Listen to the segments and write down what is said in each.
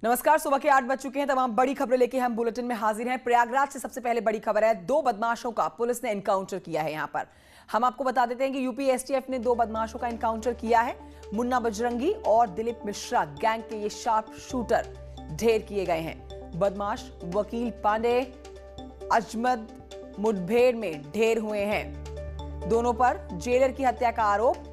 नमस्कार। सुबह के 8 बज चुके हैं। तमाम बड़ी खबरें लेके हम बुलेटिन में हाजिर हैं। प्रयागराज से सबसे पहले बड़ी खबर है, 2 बदमाशों का पुलिस ने एनकाउंटर किया है। यहां पर हम आपको बता देते हैं कि यूपी एसटीएफ ने 2 बदमाशों का एनकाउंटर किया है। मुन्ना बजरंगी और दिलीप मिश्रा गैंग के ये शार्प शूटर ढेर किए गए हैं। बदमाश वकील पांडे अजमत मुठभेड़ में ढेर हुए हैं। दोनों पर जेलर की हत्या का आरोप।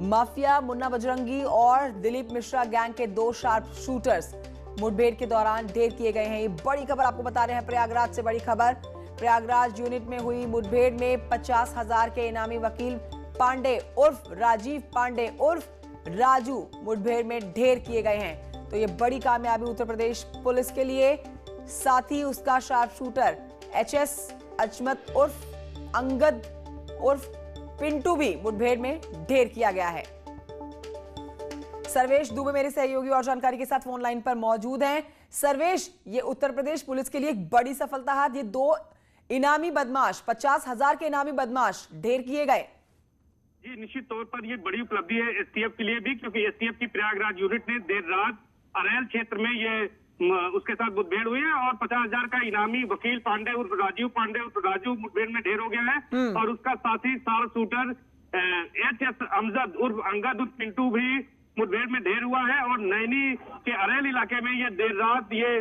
माफिया मुन्ना बजरंगी और दिलीप मिश्रा गैंग के 2 शार्प शूटर्स मुठभेड़ के दौरान ढेर किए गए हैं। ये बड़ी खबर आपको बता रहे हैं प्रयागराज से। बड़ी खबर, प्रयागराज यूनिट में हुई मुठभेड़ में 50,000 के इनामी वकील पांडे उर्फ राजीव पांडे उर्फ राजू मुठभेड़ में ढेर किए गए हैं। तो ये बड़ी कामयाबी उत्तर प्रदेश पुलिस के लिए। साथ ही उसका शार्प शूटर एचएस अजमत उर्फ अंगद उर्फ पिंटू भी मुठभेड़ में ढेर किया गया है। सर्वेश दुबे मेरे सहयोगी और जानकारी के साथ फोन लाइन पर मौजूद हैं। सर्वेश, ये उत्तर प्रदेश पुलिस के लिए एक बड़ी सफलता है। ये 2 इनामी बदमाश, 50,000 के इनामी बदमाश ढेर किए गए। जी, निश्चित तौर पर ये बड़ी उपलब्धि है एसटीएफ के लिए भी, क्योंकि एसटीएफ की प्रयागराज यूनिट ने देर रात अरेल क्षेत्र में ये उसके साथ मुठभेड़ हुई है और 50,000 का इनामी वकील पांडे उर्फ राजीव पांडे उर्फ राजू मुठभेड़ में ढेर हो गया है। और उसका साथी शार्प शूटर एचएस अमजद उर्फ अंगद उर्फ पिंटू भी मुठभेड़ में ढेर हुआ है। और नैनी के अरेल इलाके में ये देर रात ये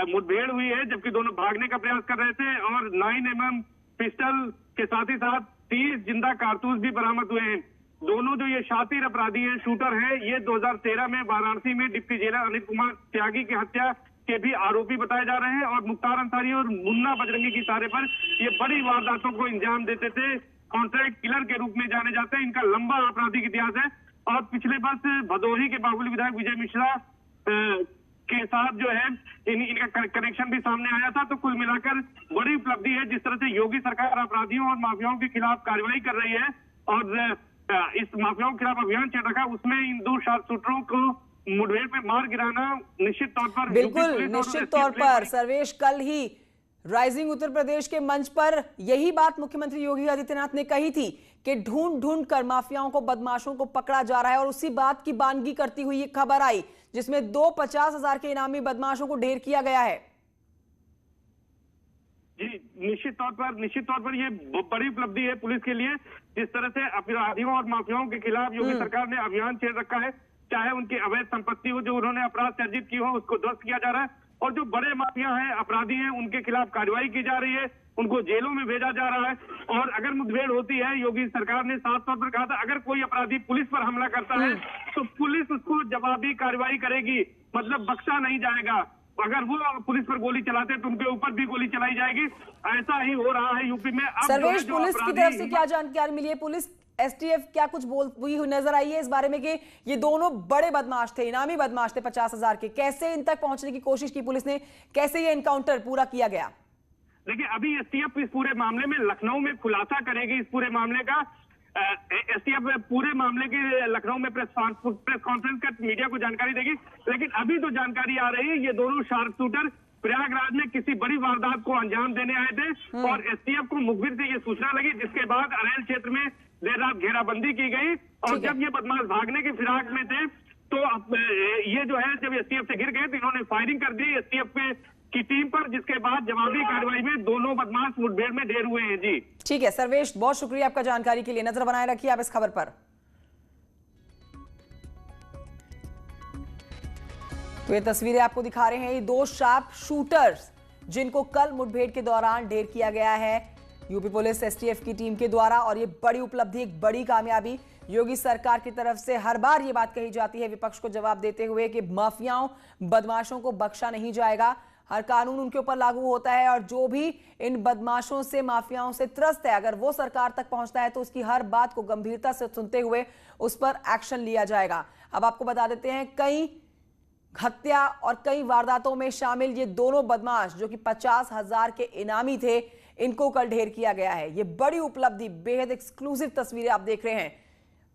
मुठभेड़ हुई है, जबकि दोनों भागने का प्रयास कर रहे थे। और 9mm पिस्टल के साथ ही साथ 30 जिंदा कारतूस भी बरामद हुए हैं। दोनों जो ये शातिर अपराधी हैं, शूटर हैं, ये 2013 में वाराणसी में डिप्टी जेलर अनिल कुमार त्यागी की हत्या के भी आरोपी बताए जा रहे हैं। और मुख्तार अंसारी और मुन्ना बजरंगी की इशारे पर ये बड़ी वारदातों को अंजाम देते थे। कॉन्ट्रैक्ट किलर के रूप में जाने जाते हैं। इनका लंबा आपराधिक इतिहास है। और पिछले वर्ष भदोही के बाहुबली विधायक विजय मिश्रा के साथ जो है इनका कनेक्शन भी सामने आया था। तो कुल मिलाकर बड़ी उपलब्धि है। जिस तरह से योगी सरकार अपराधियों और माफियाओं के खिलाफ कार्रवाई कर रही है और इस माफियाओं के खिलाफ अभियान चल रखा, उसमें इन 2 शार्प शूटरों को मुठभेड़ में मार गिराना निश्चित तौर पर बिल्कुल निश्चित तौर पर सर्वेश, कल ही राइजिंग उत्तर प्रदेश के मंच पर यही बात मुख्यमंत्री योगी आदित्यनाथ ने कही थी कि ढूंढ ढूंढ कर माफियाओं को, बदमाशों को पकड़ा जा रहा है। और उसी बात की बानगी करती हुई ये खबर आई जिसमें 2 50,000 के इनामी बदमाशों को ढेर किया गया है। जी, निश्चित तौर पर ये बड़ी उपलब्धि है पुलिस के लिए। जिस तरह से अपराधियों और माफियाओं के खिलाफ योगी सरकार ने अभियान छेड़ रखा है, चाहे उनकी अवैध संपत्ति हो, जो उन्होंने अपराध सर्जित की हो, उसको ध्वस्त किया जा रहा है। और जो बड़े माफिया हैं, अपराधी हैं, उनके खिलाफ कार्रवाई की जा रही है, उनको जेलों में भेजा जा रहा है। और अगर मुठभेड़ होती है, योगी सरकार ने साफ तौर पर कहा था, अगर कोई अपराधी पुलिस पर हमला करता है तो पुलिस उसको जवाबी कार्रवाई करेगी, मतलब बख्शा नहीं जाएगा। अगर वो पुलिस पर गोली चलाते हैं तो उनके ऊपर भी गोली चलाई जाएगी। ऐसा ही हो रहा है यूपी में। अब सर्वेश, पुलिस की तरफ से क्या जानकारी मिली है? पुलिस एसटीएफ क्या कुछ बोलती हुई नजर आई है इस बारे में कि ये दोनों बड़े बदमाश थे, इनामी बदमाश थे 50,000 के? कैसे इन तक पहुंचने की कोशिश की पुलिस ने? कैसे ये एनकाउंटर पूरा किया गया? देखिए, अभी एसटीएफ इस पूरे मामले में लखनऊ में खुलासा करेगी इस पूरे मामले का। एसटीएफ पूरे मामले की लखनऊ में प्रेस कॉन्फ्रेंस कर मीडिया को जानकारी देगी। लेकिन अभी तो जानकारी आ रही है, ये दोनों शार्प शूटर प्रयागराज में किसी बड़ी वारदात को अंजाम देने आए थे और एसटीएफ को मुखबिर से ये सूचना लगी, जिसके बाद अरेल क्षेत्र में देर रात घेराबंदी की गई। और जब ये बदमाश भागने की फिराक में थे तो ये जो है, जब एसटीएफ से गिर गए तो इन्होंने फायरिंग कर दी एसटीएफ की टीम पर, जिसके बाद जवाबी कार्रवाई में दोनों बदमाश मुठभेड़ में ढेर हुए हैं। जी ठीक है सर्वेश, बहुत शुक्रिया आपका जानकारी के लिए। नजर बनाए रखिए आप इस खबर पर। तो ये तस्वीरें आपको दिखा रहे हैं, ये 2 शार्प शूटर्स जिनको कल मुठभेड़ के दौरान ढेर किया गया है यूपी पुलिस एसटीएफ की टीम के द्वारा। और ये बड़ी उपलब्धि, एक बड़ी कामयाबी योगी सरकार की तरफ से। हर बार ये बात कही जाती है विपक्ष को जवाब देते हुए कि माफियाओं, बदमाशों को बख्शा नहीं जाएगा, हर कानून उनके ऊपर लागू होता है और जो भी इन बदमाशों से, माफियाओं से त्रस्त है, अगर वो सरकार तक पहुंचता है तो उसकी हर बात को गंभीरता से सुनते हुए उस पर एक्शन लिया जाएगा। अब आपको बता देते हैं, कई हत्या और कई वारदातों में शामिल ये दोनों बदमाश जो कि 50,000 के इनामी थे, इनको कल ढेर किया गया है। ये बड़ी उपलब्धि, बेहद एक्सक्लूसिव तस्वीरें आप देख रहे हैं।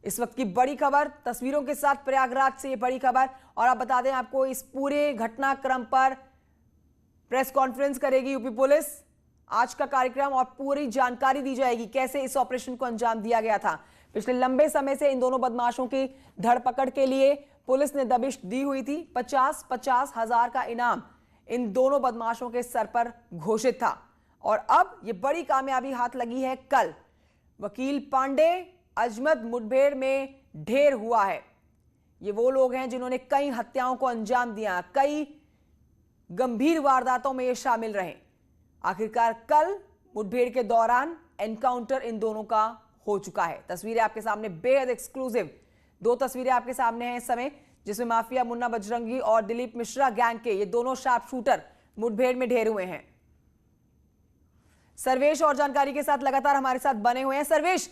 इस वक्त की बड़ी खबर तस्वीरों के साथ प्रयागराज से, ये बड़ी खबर। और आप बता दें आपको, इस पूरे घटनाक्रम पर प्रेस कॉन्फ्रेंस करेगी यूपी पुलिस। आज का कार्यक्रम और पूरी जानकारी दी जाएगी कैसे इस ऑपरेशन को अंजाम दिया गया था। पिछले लंबे समय से इन दोनों बदमाशों की धरपकड़ के लिए पुलिस ने दबिश दी हुई थी। 50-50 हजार का इनाम इन दोनों बदमाशों के सर पर घोषित था और अब यह बड़ी कामयाबी हाथ लगी है। कल वकील पांडे अजमत मुठभेड़ में ढेर हुआ है। ये वो लोग हैं जिन्होंने कई हत्याओं को अंजाम दिया, कई गंभीर वारदातों में ये शामिल रहे। आखिरकार कल मुठभेड़ के दौरान एनकाउंटर इन दोनों का हो चुका है। तस्वीरें आपके सामने बेहद एक्सक्लूसिव 2 तस्वीरें आपके सामने हैं इस समय, जिसमें माफिया मुन्ना बजरंगी और दिलीप मिश्रा गैंग के ये दोनों शार्प शूटर मुठभेड़ में ढेर हुए हैं। सर्वेश और जानकारी के साथ लगातार हमारे साथ बने हुए हैं। सर्वेश,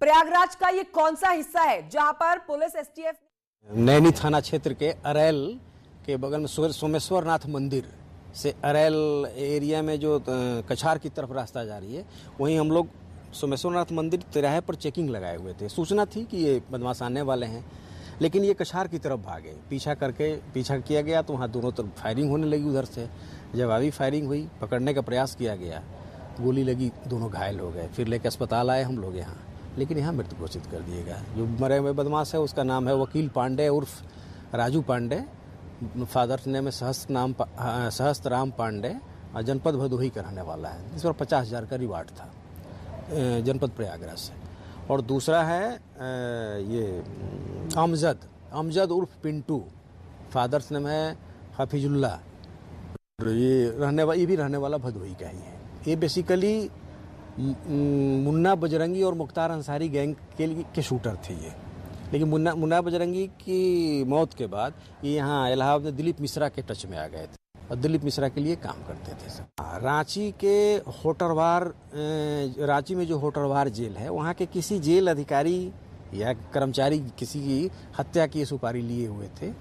प्रयागराज का ये कौन सा हिस्सा है जहां पर पुलिस एसटीएफ नैनी थाना क्षेत्र के अरैल के बगल में सोमेश्वर नाथ मंदिर से अरैल एरिया में जो कछार की तरफ रास्ता जा रही है, वहीं हम लोग सोमेश्वर नाथ मंदिर तिराहे पर चेकिंग लगाए हुए थे। सूचना थी कि ये बदमाश आने वाले हैं, लेकिन ये कछार की तरफ भागे। पीछा किया गया तो वहाँ दोनों तरफ फायरिंग होने लगी। उधर से जवाबी फायरिंग हुई, पकड़ने का प्रयास किया गया, गोली लगी, दोनों घायल हो गए। फिर लेकर अस्पताल आए हम लोग यहाँ, लेकिन यहाँ मृत्यु घोषित कर दिए गए। जो मरे हुए बदमाश है उसका नाम है वकील पांडे उर्फ राजू पांडे, फादर्स नेम है सहस्त्रराम पांडे, और जनपद भदोही का रहने वाला है। इस पर 50,000 का रिवार्ड था जनपद प्रयागराज से। और दूसरा है ये अमजद उर्फ पिंटू, फादर्स नेम है हफीजुल्ला, ये भी रहने वाला भदोही का ही है। ये बेसिकली मुन्ना बजरंगी और मुख्तार अंसारी गैंग के शूटर थे ये। लेकिन मुन्ना बजरंगी की मौत के बाद ये यहाँ इलाहाबाद में दिलीप मिश्रा के टच में आ गए थे और दिलीप मिश्रा के लिए काम करते थे सब। रांची के रांची में जो होटरवार जेल है, वहाँ के किसी जेल अधिकारी या कर्मचारी किसी की हत्या की सुपारी लिए हुए थे।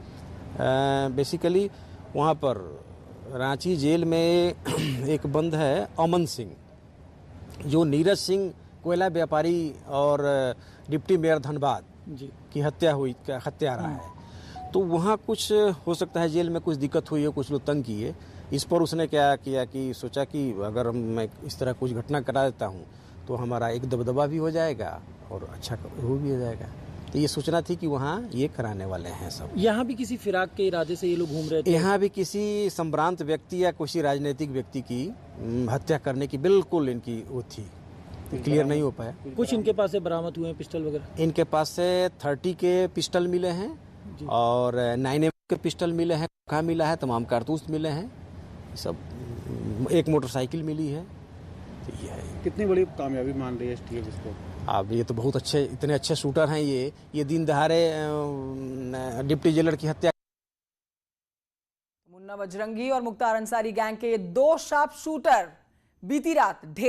बेसिकली वहाँ पर रांची जेल में एक बंद है अमन सिंह, जो नीरज सिंह कोयला व्यापारी और डिप्टी मेयर धनबाद की हत्या रहा है। तो वहाँ कुछ हो सकता है जेल में कुछ दिक्कत हुई है, कुछ लोग तंग किए। इस पर उसने क्या किया कि सोचा कि अगर मैं इस तरह कुछ घटना करा देता हूँ तो हमारा एक दबदबा भी हो जाएगा और अच्छा हो भी हो जाएगा। तो ये सूचना थी कि वहाँ ये कराने वाले हैं सब। यहाँ भी किसी फिराक के इरादे से ये लोग घूम रहे थे? यहाँ भी किसी संभ्रांत व्यक्ति या किसी राजनीतिक व्यक्ति की हत्या करने की बिल्कुल इनकी वो थी, क्लियर नहीं हो पाया। कुछ इनके पास से बरामद हुए हैं पिस्टल वगैरह? इनके पास से 30 के पिस्टल मिले हैं और 9mm के पिस्टल मिले हैं, कहाँ मिला है, तमाम कारतूस मिले हैं, सब। एक मोटरसाइकिल मिली है। तो ये है। कितनी बड़ी कामयाबी मान रही है एसटीएफ इसको? अब ये तो बहुत अच्छे, इतने अच्छे शूटर हैं ये दिन दहाड़े डिप्टी जेलर की हत्या। मुन्ना बजरंगी और मुख्तार अंसारी गैंग के ये 2 शार्प शूटर बीती रात